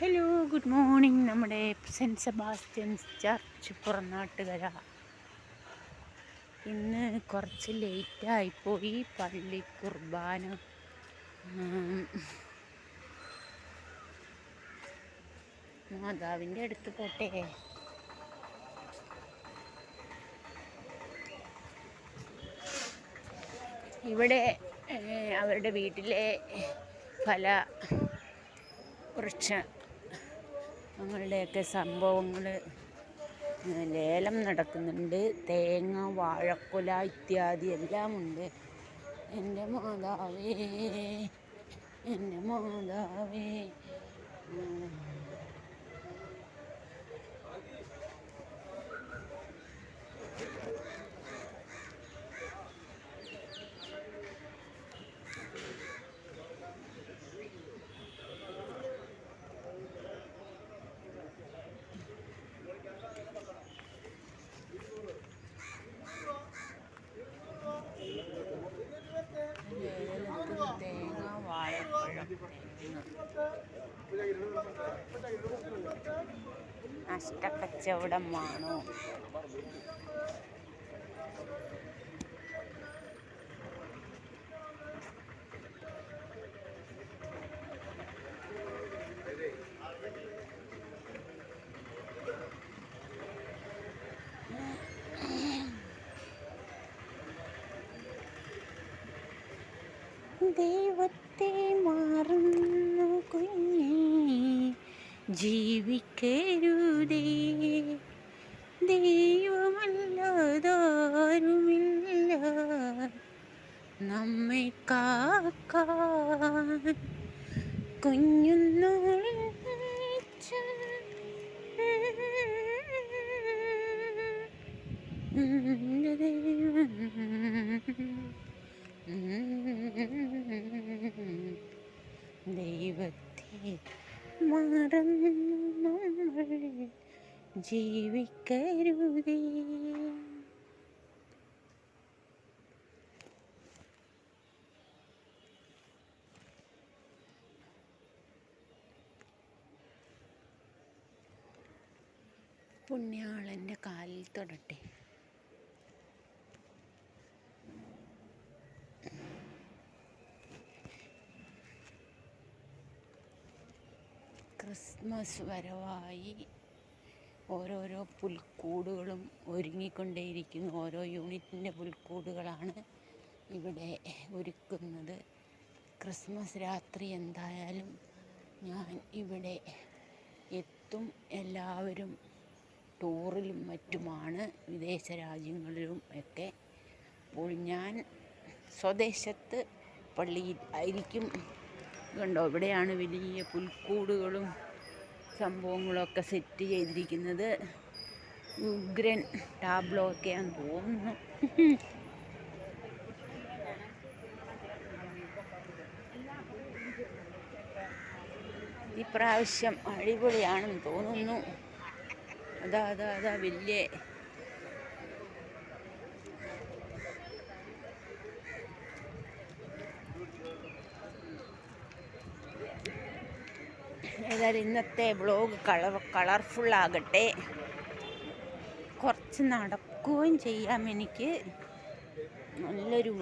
Hello, good morning. നമ്മുടെ cent Sebastian's church Puranattukara. ഇന്ന് കുറച്ച് ലേറ്റായിപ്പോയി പള്ളി കുർബാന. മാതാവിൻ്റെ അടുത്ത് പോട്ടെ. ഇവിടെ അവരുടെ വീട്ടിലെ പല വൃക്ഷങ്ങളുടെയൊക്കെ സംഭവങ്ങൾ ലേലം നടക്കുന്നുണ്ട്. തേങ്ങ, വാഴക്കുല ഇത്യാദി എല്ലാം ഉണ്ട്. എൻ്റെ മാതാവേ, എൻ്റെ മാതാവേ. തേങ്ങ, വാഴപ്പഴം, നഷ്ടക്കച്ചവടമാണോ? ദൈവത്തെ മറന്നു കുഞ്ഞേ ജീവിക്കരുതേ, ദൈവമല്ലാതാരുമില്ല നമ്മെ കാക്കാൻ. കുഞ്ഞുനാളിൽ ദൈവത്തെ മറന്നു നമ്മൾ ജീവിക്കരുതേ. പുണ്യാളൻ്റെ കാലിൽ തൊടട്ടെ. ക്രിസ്മസ് വരവായി ഓരോരോ പുൽക്കൂടുകളും ഒരുങ്ങിക്കൊണ്ടേയിരിക്കുന്നു. ഓരോ യൂണിറ്റിൻ്റെ പുൽക്കൂടുകളാണ് ഇവിടെ ഒരുക്കുന്നത്. ക്രിസ്മസ് രാത്രി എന്തായാലും ഞാൻ ഇവിടെ എത്തും. എല്ലാവരും ടൂറിലും മറ്റുമാണ്, വിദേശ രാജ്യങ്ങളിലും ഒക്കെ. അപ്പോൾ ഞാൻ സ്വദേശത്ത് പള്ളിയിൽ ആയിരിക്കും. കണ്ടോ, ഇവിടെയാണ് വലിയ പുൽക്കൂടുകളും സംഭവങ്ങളൊക്കെ സെറ്റ് ചെയ്തിരിക്കുന്നത്. ഉഗ്രൻ ടാബ്ലോ ഒക്കെയാണെന്ന് തോന്നുന്നു. ഇപ്രാവശ്യം അടിപൊളിയാണെന്ന് തോന്നുന്നു. അതാ വലിയ ഏതായാലും ഇന്നത്തെ വ്ളോഗ് കളർഫുള്ളാകട്ടെ. കുറച്ച് നടക്കുകയും ചെയ്യാം, എനിക്ക് നല്ലൊരു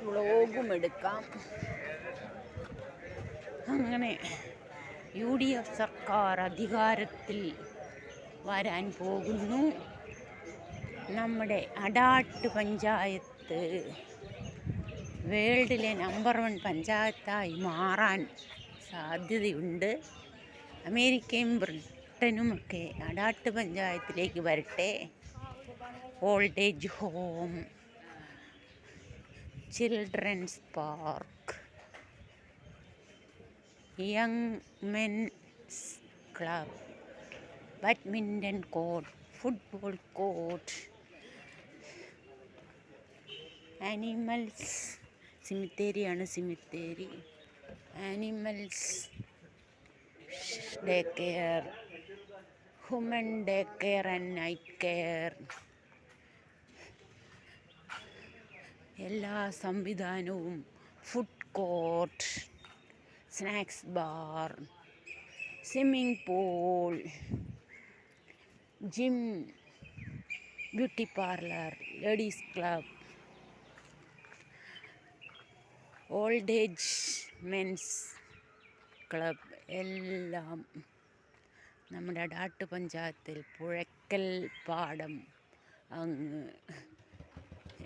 വ്ളോഗും എടുക്കാം. അങ്ങനെ UDF സർക്കാർ അധികാരത്തിൽ വരാൻ പോകുന്നു. നമ്മുടെ അടാട്ട് പഞ്ചായത്ത് വേൾഡിലെ നമ്പർ 1 പഞ്ചായത്തായി മാറാൻ സാധ്യതയുണ്ട്. അമേരിക്കയും ബ്രിട്ടനുമൊക്കെ അടാട്ട് പഞ്ചായത്തിലേക്ക് വരട്ടെ. Old age home, children's park, young men's club, badminton court, football court, animals സിമിത്തേരിയാണ്, animals day care, human day care and night care, എല്ലാ സംവിധാനവും, food court, snacks bar, swimming pool, gym, beauty parlour, ladies club, old age men's club എല്ലാം നമ്മുടെ അടാട്ട് പഞ്ചായത്തിൽ പുഴയ്ക്കൽ പാടം അങ്ങ്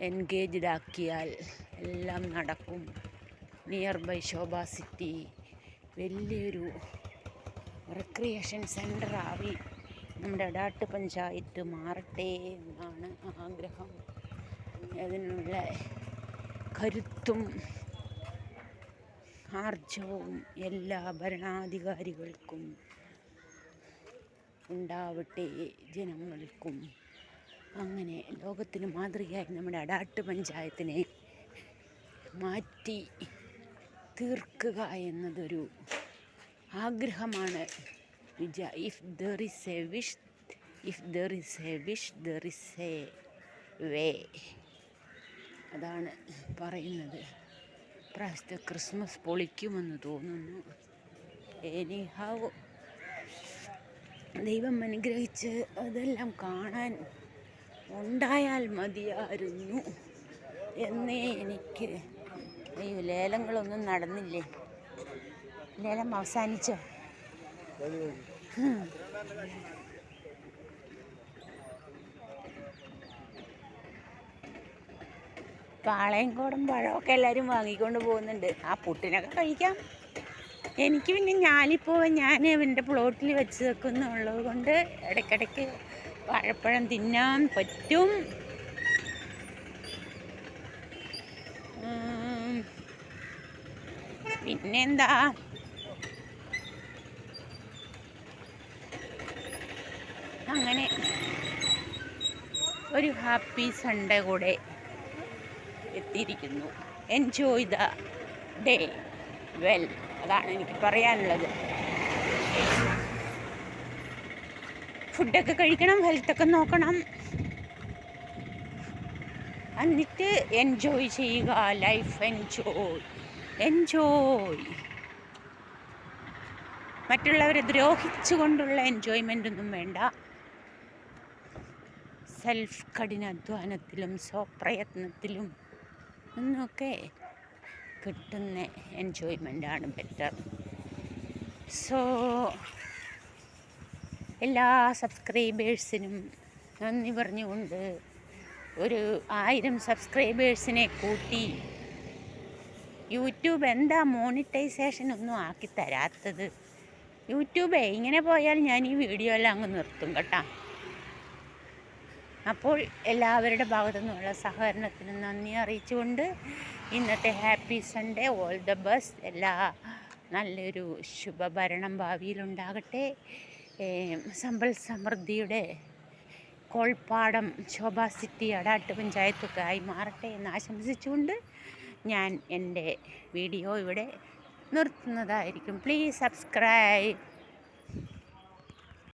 engaged ആക്കിയാൽ എല്ലാം നടക്കും. നിയർ ബൈ ശോഭ സിറ്റി വലിയൊരു റിക്രിയേഷൻ സെൻ്ററായി നമ്മുടെ അടാട്ട് പഞ്ചായത്ത് മാറട്ടെ എന്നാണ് ആഗ്രഹം. അതിനുള്ള കരുത്തും ആർജവും എല്ലാ ഭരണാധികാരികൾക്കും ഉണ്ടാവട്ടെ, ജനങ്ങൾക്കും. അങ്ങനെ ലോകത്തിന് മാതൃകയായി നമ്മുടെ അടാട്ട് പഞ്ചായത്തിനെ മാറ്റി തീർക്കുക എന്നതൊരു ആഗ്രഹമാണ്. If there is A wish there is a way. അതാണ് പറയുന്നത്. പ്രാവശ്യത്തെ ക്രിസ്മസ് പൊളിക്കുമെന്ന് തോന്നുന്നു. എനിഹാവ് ദൈവം അനുഗ്രഹിച്ച് അതെല്ലാം കാണാൻ ഉണ്ടായാൽ മതിയായിരുന്നു എന്നേ എനിക്ക്. അയ്യോ, ലേലങ്ങളൊന്നും നടന്നില്ലേ? ലേലം അവസാനിച്ചോ? പാളയംകോടൻ പഴമൊക്കെ എല്ലാവരും വാങ്ങിക്കൊണ്ട് പോകുന്നുണ്ട്. ആ പുട്ടിനൊക്കെ കഴിക്കാം. എനിക്ക് പിന്നെ ഞാലിപ്പൂവൻ ഞാൻ എൻ്റെ പ്ലോട്ടിൽ വെച്ച് വെക്കുന്നുള്ളത് കൊണ്ട് ഇടയ്ക്കിടയ്ക്ക് വാഴപ്പഴം തിന്നാൻ പറ്റും. പിന്നെന്താ, അങ്ങനെ ഒരു ഹാപ്പി സൺഡേ കൂടെ എത്തിയിരിക്കുന്നു. എൻജോയ് ദ ഡേ വെൽ, അതാണ് എനിക്ക് പറയാനുള്ളത്. ഫുഡൊക്കെ കഴിക്കണം, ഹെൽത്തൊക്കെ നോക്കണം, എന്നിട്ട് എൻജോയ് ചെയ്യുക. Life enjoy. മറ്റുള്ളവരെ ദ്രോഹിച്ചുകൊണ്ടുള്ള എൻജോയ്മെൻ്റ് ഒന്നും വേണ്ട. സെൽഫ് കഠിനാധ്വാനത്തിലും സ്വപ്രയത്നത്തിലും എന്നൊക്കെ കിട്ടുന്ന എൻജോയ്മെൻ്റാണ് ബെറ്റർ. സോ എല്ലാ സബ്സ്ക്രൈബേഴ്സിനും നന്ദി പറഞ്ഞുകൊണ്ട് ഒരു 1000 സബ്സ്ക്രൈബേഴ്സിനെ കൂട്ടി. യൂട്യൂബ് എന്താ മോണിറ്റൈസേഷൻ ഒന്നും ആക്കി തരാത്തത്? യൂട്യൂബേ ഇങ്ങനെ പോയാൽ ഞാൻ ഈ വീഡിയോ എല്ലാം അങ്ങ് നിർത്തും കേട്ടോ. അപ്പോൾ എല്ലാവരുടെ ഭാഗത്തു നിന്നുള്ള സഹകരണത്തിന് നന്ദി അറിയിച്ചുകൊണ്ട് ഇന്നത്തെ happy Sunday, all the best. എല്ലാ നല്ലൊരു ശുഭഭരണം ഭാവിയിലുണ്ടാകട്ടെ. സമ്പൽ സമൃദ്ധിയുടെ കോൾപ്പാടം ശോഭ സിറ്റി അടാട്ട് പഞ്ചായത്തൊക്കെ ആയി മാറട്ടെ എന്ന് ആശംസിച്ചുകൊണ്ട് ഞാൻ എൻ്റെ വീഡിയോ ഇവിടെ നിർത്തുന്നതായിരിക്കും. Please subscribe.